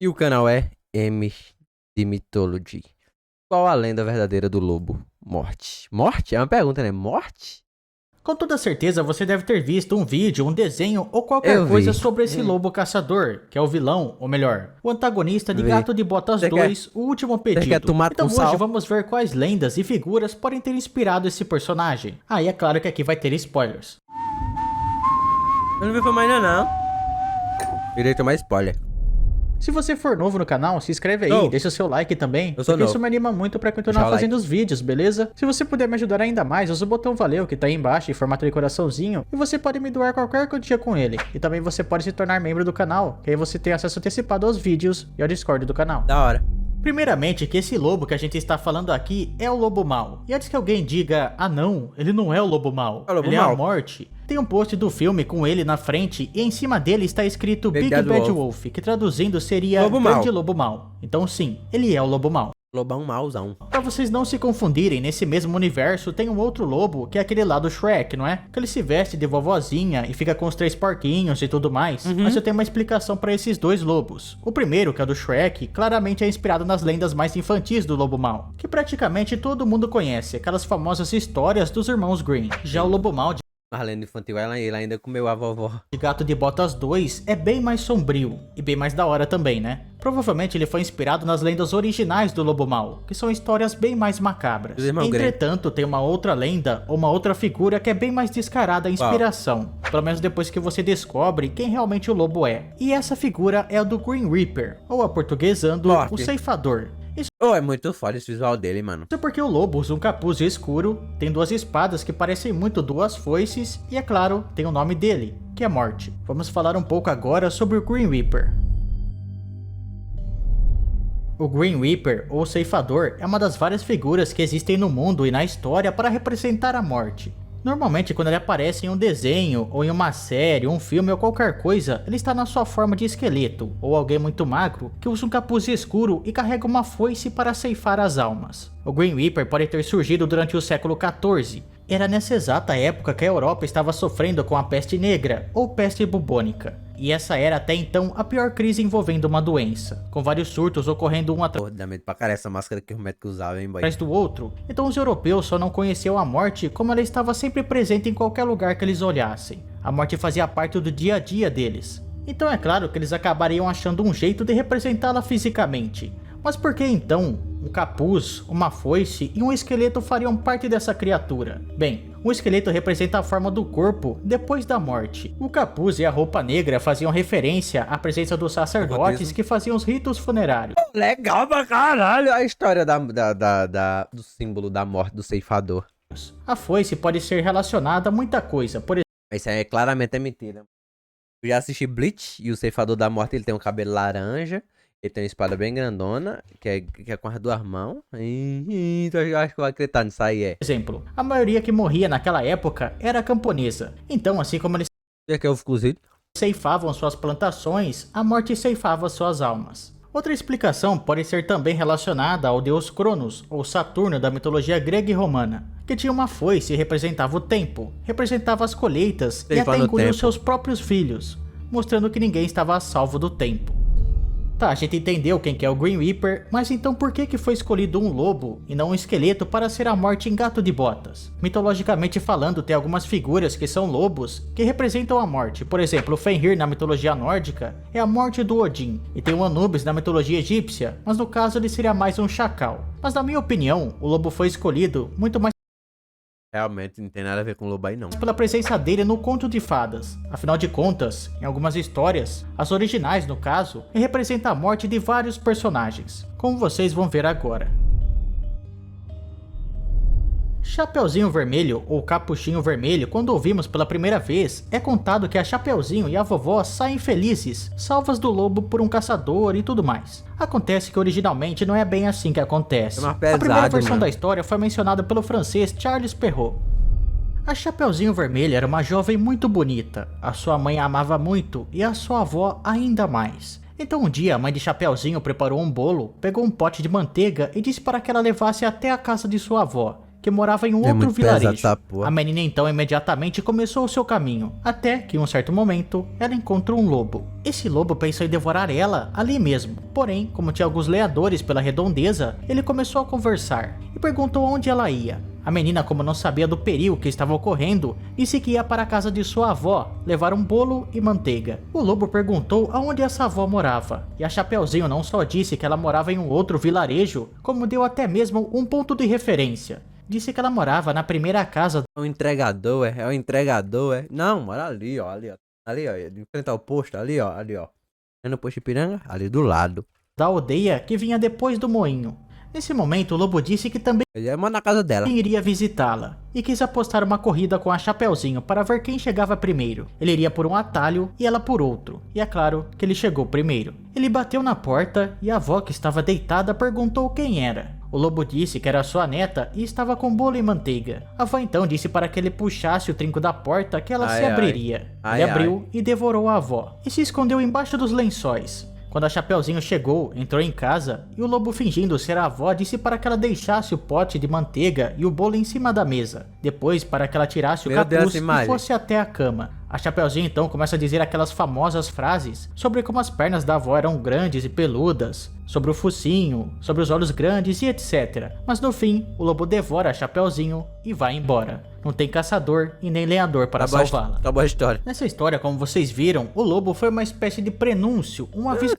E o canal é M de Mythology. Qual a lenda verdadeira do lobo? Morte. Morte? É uma pergunta, né? Morte? Com toda certeza você deve ter visto um vídeo, um desenho ou qualquer coisa sobre esse lobo caçador, que é o vilão, ou melhor, o antagonista de Gato de Botas 2, O Último Pedido. Então hoje vamos ver quais lendas e figuras podem ter inspirado esse personagem. Ah, e é claro que aqui vai ter spoilers. Eu não vi filmar ainda não. Irei tomar spoiler. Se você for novo no canal, se inscreve aí, deixa o seu like também, porque isso me anima muito pra continuar fazendo os vídeos, beleza? Se você puder me ajudar ainda mais, usa o botão valeu que tá aí embaixo em formato de coraçãozinho, e você pode me doar qualquer quantia com ele. E também você pode se tornar membro do canal, que aí você tem acesso antecipado aos vídeos e ao Discord do canal. Da hora. Primeiramente, que esse lobo que a gente está falando aqui é o lobo mau. E antes que alguém diga, ah não, ele não é o lobo mau, ele é a morte. Tem um post do filme com ele na frente e em cima dele está escrito Big Bad Wolf, que traduzindo seria Grande Lobo Mau. Então sim, ele é o lobo mau. Lobão mauzão. Pra vocês não se confundirem, nesse mesmo universo tem um outro lobo, que é aquele lá do Shrek, não é? Que ele se veste de vovozinha e fica com os 3 porquinhos e tudo mais. Mas eu tenho uma explicação pra esses dois lobos. O primeiro, que é o do Shrek, claramente é inspirado nas lendas mais infantis do lobo mau, que praticamente todo mundo conhece, aquelas famosas histórias dos irmãos Grimm. Já o lobo mau de A lenda infantil, ele ainda comeu a vovó. de Gato de Botas 2 é bem mais sombrio, e bem mais da hora também, né? Provavelmente ele foi inspirado nas lendas originais do Lobo Mau, que são histórias bem mais macabras. Entretanto, tem uma outra lenda, ou uma outra figura que é bem mais descarada a inspiração. Pelo menos depois que você descobre quem realmente o lobo é. E essa figura é a do Grim Reaper, ou aportuguesando, o Ceifador. É muito foda esse visual dele, mano. Isso porque o lobo usa um capuz escuro, tem 2 espadas que parecem muito 2 foices e, é claro, tem o nome dele, que é Morte. Vamos falar um pouco agora sobre o Grim Reaper. O Grim Reaper, ou Ceifador, é uma das várias figuras que existem no mundo e na história para representar a morte. Normalmente, quando ele aparece em um desenho, ou em uma série, um filme ou qualquer coisa, ele está na sua forma de esqueleto, ou alguém muito magro, que usa um capuz escuro e carrega uma foice para ceifar as almas. O Grim Reaper pode ter surgido durante o século XIV. Era nessa exata época que a Europa estava sofrendo com a peste negra, ou peste bubônica. E essa era até então a pior crise envolvendo uma doença, com vários surtos ocorrendo um atrás Dá medo pra caralho essa máscara que o médico usava, hein, boy? do outro. Então os europeus só não conheciam a morte como ela estava sempre presente em qualquer lugar que eles olhassem. A morte fazia parte do dia a dia deles. Então é claro que eles acabariam achando um jeito de representá-la fisicamente. Mas por que então um capuz, uma foice e um esqueleto fariam parte dessa criatura? Bem, o esqueleto representa a forma do corpo depois da morte. O capuz e a roupa negra faziam referência à presença dos sacerdotes que faziam os ritos funerários. Legal pra caralho a história do símbolo da morte do ceifador. A foice pode ser relacionada a muita coisa, por exemplo... Isso aí claramente é mentira. Eu já assisti Bleach e o ceifador da morte ele tem um cabelo laranja. Ele tem uma espada bem grandona, que é com as 2 mãos. Então eu acho que eu vou acreditar nisso aí, Exemplo, a maioria que morria naquela época era camponesa. Então, assim como eles ceifavam suas plantações, a morte ceifava suas almas. Outra explicação pode ser também relacionada ao deus Cronos, ou Saturno da mitologia grega e romana, que tinha uma foice e representava o tempo, representava as colheitas e até engoliu seus próprios filhos, mostrando que ninguém estava a salvo do tempo. Tá, a gente entendeu quem que é o Grim Reaper, mas então por que foi escolhido um lobo e não um esqueleto para ser a morte em Gato de Botas? Mitologicamente falando, tem algumas figuras que são lobos que representam a morte. Por exemplo, o Fenrir na mitologia nórdica é a morte do Odin, e tem o Anubis na mitologia egípcia, mas no caso ele seria mais um chacal. Mas na minha opinião, o lobo foi escolhido muito mais realmente não tem nada a ver com o lobo aí não. pela presença dele no conto de fadas. Afinal de contas, em algumas histórias, as originais no caso, ele representa a morte de vários personagens, como vocês vão ver agora. Chapeuzinho Vermelho ou Capuchinho Vermelho, quando ouvimos pela primeira vez, é contado que a Chapeuzinho e a vovó saem felizes, salvas do lobo por um caçador e tudo mais. Acontece que originalmente não é bem assim que acontece. A primeira versão da história foi mencionada pelo francês Charles Perrault. A Chapeuzinho Vermelho era uma jovem muito bonita, a sua mãe a amava muito e a sua avó ainda mais. Então um dia a mãe de Chapeuzinho preparou um bolo, pegou um pote de manteiga e disse para que ela levasse até a casa de sua avó. que morava em um É outro muito pesado vilarejo. essa porra. A menina então imediatamente começou o seu caminho, até que em um certo momento ela encontrou um lobo. Esse lobo pensou em devorar ela ali mesmo, porém, como tinha alguns leadores pela redondeza, ele começou a conversar e perguntou onde ela ia. A menina, como não sabia do perigo que estava ocorrendo, disse que ia para a casa de sua avó levar um bolo e manteiga. O lobo perguntou aonde essa avó morava, e a Chapeuzinho não só disse que ela morava em um outro vilarejo, como deu até mesmo um ponto de referência. Disse que ela morava na primeira casa É o entregador, é o entregador, é. Não, mora ali, ó, ali, ó. Ali, ó, de frente ao posto, ali, ó, ali, ó. É no posto Ipiranga? Ali do lado. da aldeia que vinha depois do moinho. Nesse momento, o lobo disse que também Ele ia mandar na casa dela. iria visitá-la e quis apostar uma corrida com a Chapeuzinho para ver quem chegava primeiro. Ele iria por um atalho e ela por outro, e é claro que ele chegou primeiro. Ele bateu na porta e a avó, que estava deitada, perguntou quem era. O lobo disse que era sua neta e estava com bolo e manteiga. A avó então disse para que ele puxasse o trinco da porta que ela se abriria. Ele abriu e devorou a avó e se escondeu embaixo dos lençóis. Quando a Chapeuzinho chegou, entrou em casa e o lobo, fingindo ser a avó, disse para que ela deixasse o pote de manteiga e o bolo em cima da mesa. Depois, para que ela tirasse o capuz e fosse até a cama. A Chapeuzinho então começa a dizer aquelas famosas frases sobre como as pernas da avó eram grandes e peludas, sobre o focinho, sobre os olhos grandes e etc. Mas no fim, o lobo devora a Chapeuzinho e vai embora. Não tem caçador e nem lenhador para salvá-la. Acabou a história. Nessa história, como vocês viram, o lobo foi uma espécie de prenúncio, um aviso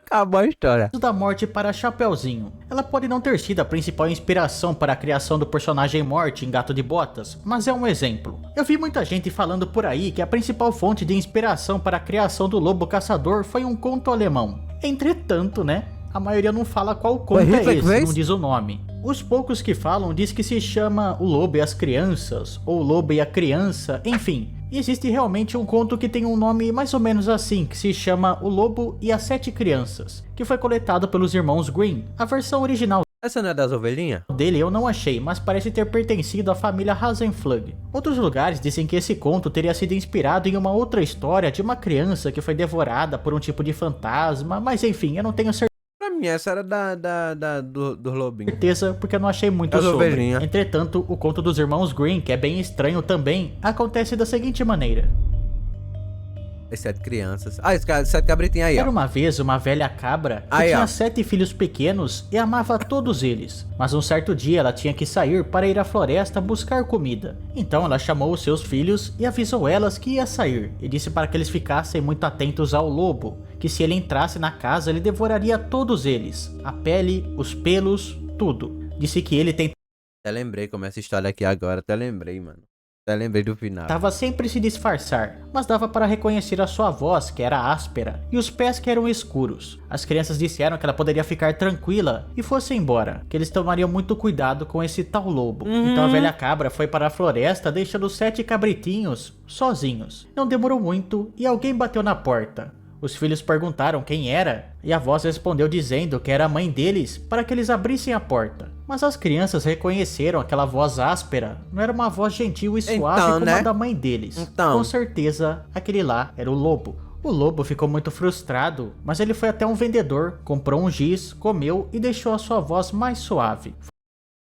Acabou a história. da morte para Chapeuzinho. Ela pode não ter sido a principal inspiração para a criação do personagem Morte em Gato de Botas, mas é um exemplo. Eu vi muita gente falando por aí que a principal fonte de inspiração para a criação do lobo caçador foi um conto alemão. Entretanto, né, a maioria não fala qual conto é esse, não diz o nome. Os poucos que falam diz que se chama O Lobo e as Crianças, ou O Lobo e a Criança, enfim. E existe realmente um conto que tem um nome mais ou menos assim, que se chama O Lobo e as 7 Crianças, que foi coletado pelos irmãos Grimm. A versão original Essa não é das ovelhinhas? dele eu não achei, mas parece ter pertencido à família Hasenflug. Outros lugares dizem que esse conto teria sido inspirado em uma outra história de uma criança que foi devorada por um tipo de fantasma, mas enfim, eu não tenho Pra mim, essa era do lobinho. certeza porque eu não achei muito As sobre. ovelhinhas. Entretanto, o conto dos irmãos Grimm, que é bem estranho também, acontece da seguinte maneira. As 7 crianças. Ah, esse 7 cabritinhos aí, Era ó. uma vez uma velha cabra que Aí, tinha ó. 7 filhos pequenos e amava todos eles. Mas um certo dia ela tinha que sair para ir à floresta buscar comida. Então ela chamou os seus filhos e avisou elas que ia sair. E disse para que eles ficassem muito atentos ao lobo, que se ele entrasse na casa ele devoraria todos eles. A pele, os pelos, tudo. Disse que ele Até lembrei como é essa história aqui agora. Até lembrei, mano. Até lembrei do final. tentava sempre se disfarçar, mas dava para reconhecer a sua voz, que era áspera, e os pés, que eram escuros. As crianças disseram que ela poderia ficar tranquila e fosse embora, que eles tomariam muito cuidado com esse tal lobo. Então a velha cabra foi para a floresta, deixando os 7 cabritinhos sozinhos. Não demorou muito e alguém bateu na porta. Os filhos perguntaram quem era, e a voz respondeu dizendo que era a mãe deles para que eles abrissem a porta. Mas as crianças reconheceram aquela voz áspera, não era uma voz gentil e suave Então, como né? a da mãe deles. Então. Com certeza, aquele lá era o lobo. O lobo ficou muito frustrado, mas ele foi até um vendedor, comprou um giz, comeu e deixou a sua voz mais suave.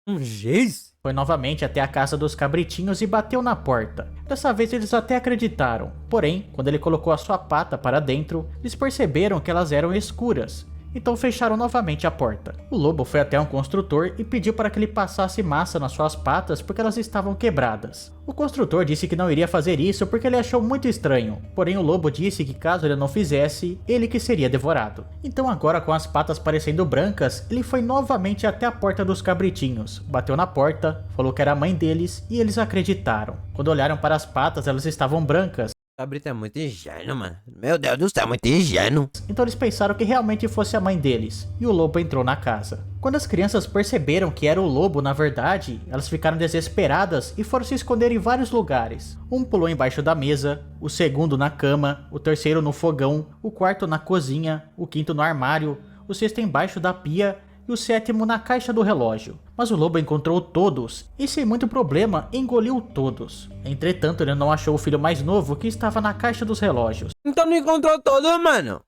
Um giz? Foi novamente até a casa dos cabritinhos e bateu na porta. Dessa vez eles até acreditaram, porém, quando ele colocou a sua pata para dentro, eles perceberam que elas eram escuras. Então fecharam novamente a porta. O lobo foi até um construtor e pediu para que ele passasse massa nas suas patas porque elas estavam quebradas. O construtor disse que não iria fazer isso porque ele achou muito estranho, porém o lobo disse que caso ele não fizesse, ele que seria devorado. Então agora, com as patas parecendo brancas, ele foi novamente até a porta dos cabritinhos, bateu na porta, falou que era a mãe deles e eles acreditaram. Quando olharam para as patas, elas estavam brancas. Cabrito é muito ingênuo, mano. Meu Deus do céu, muito ingênuo. Então eles pensaram que realmente fosse a mãe deles, e o lobo entrou na casa. Quando as crianças perceberam que era o lobo na verdade, elas ficaram desesperadas e foram se esconder em vários lugares. Um pulou embaixo da mesa, o segundo na cama, o terceiro no fogão, o quarto na cozinha, o quinto no armário, o sexto embaixo da pia e o sétimo na caixa do relógio. Mas o lobo encontrou todos e sem muito problema engoliu todos. Entretanto, ele não achou o filho mais novo que estava na caixa dos relógios. Então não encontrou todos, mano.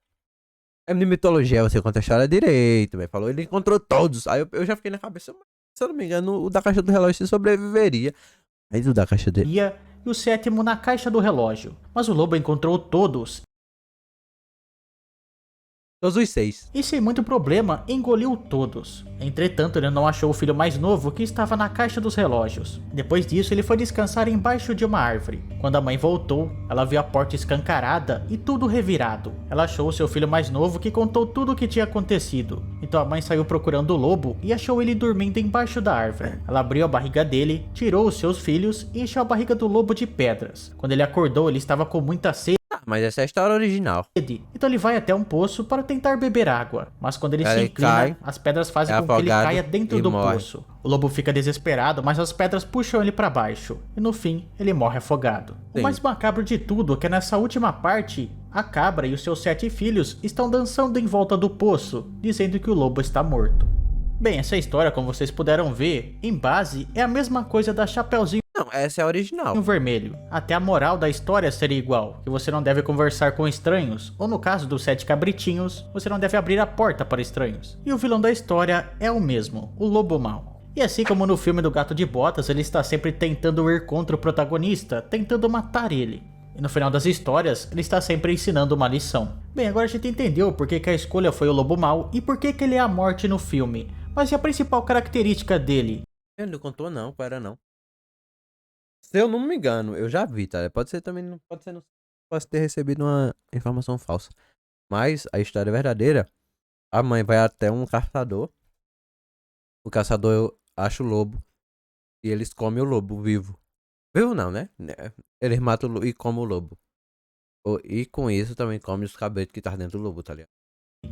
É de mitologia, você conta a história direito, velho. Falou, ele encontrou todos. Aí eu já fiquei na cabeça, mano. Se eu não me engano, o da caixa do relógio sobreviveria. Mas o da caixa dele. E o 7º na caixa do relógio. Mas o lobo encontrou todos. Todos os 6. E sem muito problema, engoliu todos. Entretanto, ele não achou o filho mais novo que estava na caixa dos relógios. Depois disso, ele foi descansar embaixo de uma árvore. Quando a mãe voltou, ela viu a porta escancarada e tudo revirado. Ela achou o seu filho mais novo que contou tudo o que tinha acontecido. Então a mãe saiu procurando o lobo e achou ele dormindo embaixo da árvore. Ela abriu a barriga dele, tirou os seus filhos e encheu a barriga do lobo de pedras. Quando ele acordou, ele estava com muita sede. Mas essa é a história original. Então ele vai até um poço para tentar beber água. Mas quando ele se inclina, cai, as pedras fazem com que ele caia dentro do poço. O lobo fica desesperado, mas as pedras puxam ele para baixo. E no fim, ele morre afogado. Sim. O mais macabro de tudo é que nessa última parte, a cabra e os seus 7 filhos estão dançando em volta do poço, dizendo que o lobo está morto. Bem, essa história, como vocês puderam ver, em base é a mesma coisa da Chapeuzinho. Não, essa é a original. Vermelho. Até a moral da história seria igual, que você não deve conversar com estranhos, ou no caso dos 7 cabritinhos, você não deve abrir a porta para estranhos. E o vilão da história é o mesmo, o lobo mau. E assim como no filme do Gato de Botas, ele está sempre tentando ir contra o protagonista, tentando matar ele. E no final das histórias, ele está sempre ensinando uma lição. Bem, agora a gente entendeu por que a escolha foi o lobo mau e por que ele é a morte no filme. Mas e a principal característica dele? Ele não contou não, qual era não. Se eu não me engano, eu já vi, tá? Pode ser também, não pode ser, não posso ter recebido uma informação falsa. Mas a história verdadeira, a mãe vai até um caçador. O caçador acha o lobo e eles comem o lobo vivo. Vivo não, né? Eles matam o lobo e comem o lobo. E com isso também come os cabelos que tá dentro do lobo, tá ligado?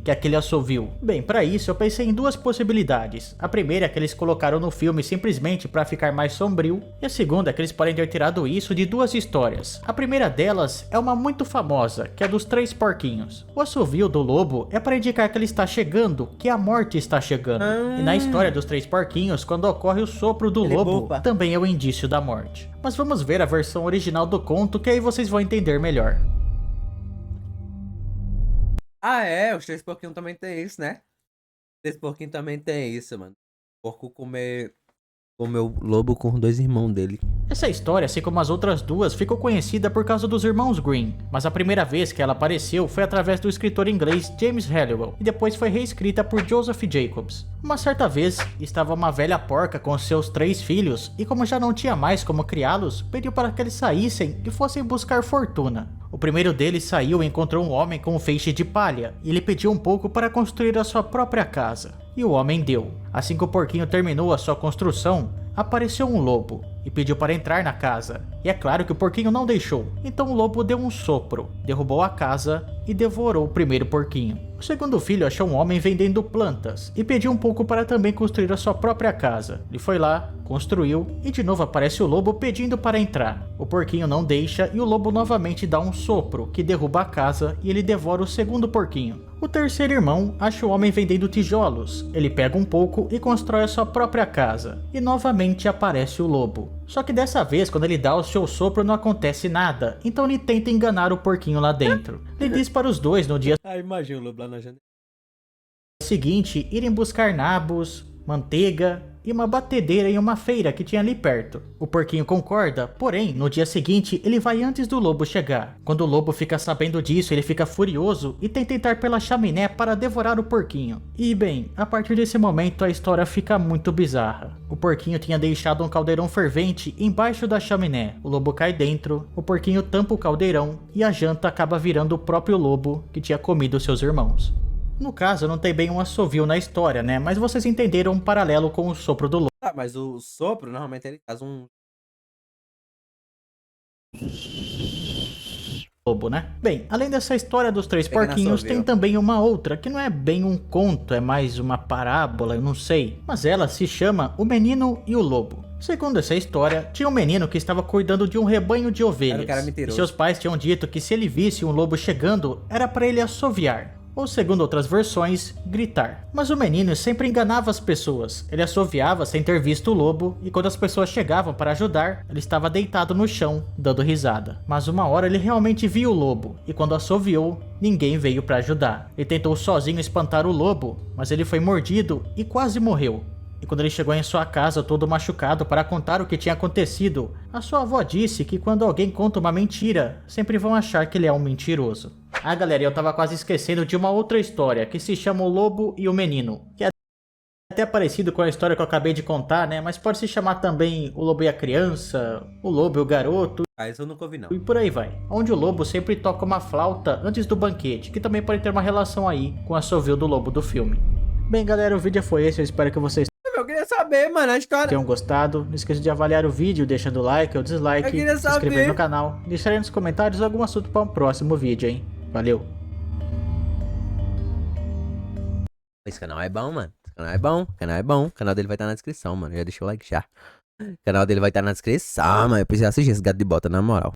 Que aquele assovio. Bem, para isso eu pensei em 2 possibilidades. A primeira é que eles colocaram no filme simplesmente para ficar mais sombrio, e a segunda é que eles podem ter tirado isso de 2 histórias. A primeira delas é uma muito famosa, que é dos 3 porquinhos. O assovio do lobo é para indicar que ele está chegando, que a morte está chegando. E na história dos 3 porquinhos, quando ocorre o sopro do lobo, também é o indício da morte. Mas vamos ver a versão original do conto, que aí vocês vão entender melhor. Ah, é, os 3 porquinhos também tem isso, né? Os 3 porquinhos também tem isso, mano. O porco comeu o lobo com os 2 irmãos dele. Essa história, assim como as outras 2, ficou conhecida por causa dos irmãos Green, mas a primeira vez que ela apareceu foi através do escritor inglês James Halliwell, e depois foi reescrita por Joseph Jacobs. Uma certa vez, estava uma velha porca com seus 3 filhos, e como já não tinha mais como criá-los, pediu para que eles saíssem e fossem buscar fortuna. O primeiro deles saiu e encontrou um homem com um feixe de palha, e ele pediu um pouco para construir a sua própria casa. E o homem deu. Assim que o porquinho terminou a sua construção, apareceu um lobo e pediu para entrar na casa. E é claro que o porquinho não deixou. Então o lobo deu um sopro, derrubou a casa e devorou o primeiro porquinho. O segundo filho achou um homem vendendo plantas e pediu um pouco para também construir a sua própria casa. Ele foi lá, construiu e de novo aparece o lobo pedindo para entrar. O porquinho não deixa e o lobo novamente dá um sopro que derruba a casa e ele devora o segundo porquinho. O terceiro irmão acha o homem vendendo tijolos. Ele pega um pouco e constrói a sua própria casa. E novamente aparece o lobo. Só que dessa vez, quando ele dá o seu sopro, não acontece nada. Então ele tenta enganar o porquinho lá dentro. Ele diz para os 2 no dia imagina o lobo lá na janela seguinte irem buscar nabos, manteiga e uma batedeira em uma feira que tinha ali perto. O porquinho concorda, porém, no dia seguinte ele vai antes do lobo chegar. Quando o lobo fica sabendo disso, ele fica furioso e tenta entrar pela chaminé para devorar o porquinho. E bem, a partir desse momento a história fica muito bizarra. O porquinho tinha deixado um caldeirão fervente embaixo da chaminé. O lobo cai dentro, o porquinho tampa o caldeirão e a janta acaba virando o próprio lobo que tinha comido seus irmãos. No caso, não tem bem um assovio na história, né? Mas vocês entenderam um paralelo com o sopro do lobo. Ah, mas o sopro, normalmente ele faz um lobo, né? Bem, além dessa história dos 3 porquinhos, tem também uma outra, que não é bem um conto, é mais uma parábola, eu não sei. Mas ela se chama O Menino e o Lobo. Segundo essa história, tinha um menino que estava cuidando de um rebanho de ovelhas. E seus pais tinham dito que se ele visse um lobo chegando, era para ele assoviar. Ou segundo outras versões, gritar. Mas o menino sempre enganava as pessoas. Ele assoviava sem ter visto o lobo, e quando as pessoas chegavam para ajudar, ele estava deitado no chão, dando risada. Mas uma hora ele realmente viu o lobo, e quando assoviou, ninguém veio para ajudar. Ele tentou sozinho espantar o lobo, mas ele foi mordido e quase morreu. E quando ele chegou em sua casa todo machucado para contar o que tinha acontecido, a sua avó disse que quando alguém conta uma mentira, sempre vão achar que ele é um mentiroso. Ah, galera, eu tava quase esquecendo de uma outra história, que se chama O Lobo e o Menino, que é até parecido com a história que eu acabei de contar, né? Mas pode se chamar também O Lobo e a Criança, O Lobo e o Garoto, Ah, isso eu nunca ouvi, não. e por aí vai. Onde o lobo sempre toca uma flauta antes do banquete, que também pode ter uma relação aí com a assovio do lobo do filme. Bem, galera, o vídeo foi esse, eu espero que vocês Eu queria saber, mano, a história. tenham gostado. Não esqueça de avaliar o vídeo, deixando o like ou dislike, Eu queria se inscrever saber. no canal, deixar aí nos comentários algum assunto para um próximo vídeo, hein? Valeu! Esse canal é bom, mano. Esse canal é bom, o canal é bom. O canal dele vai estar na descrição, mano. Já deixou o like já. O canal dele vai estar na descrição, mano. Eu preciso assistir esse gato de bota, na moral.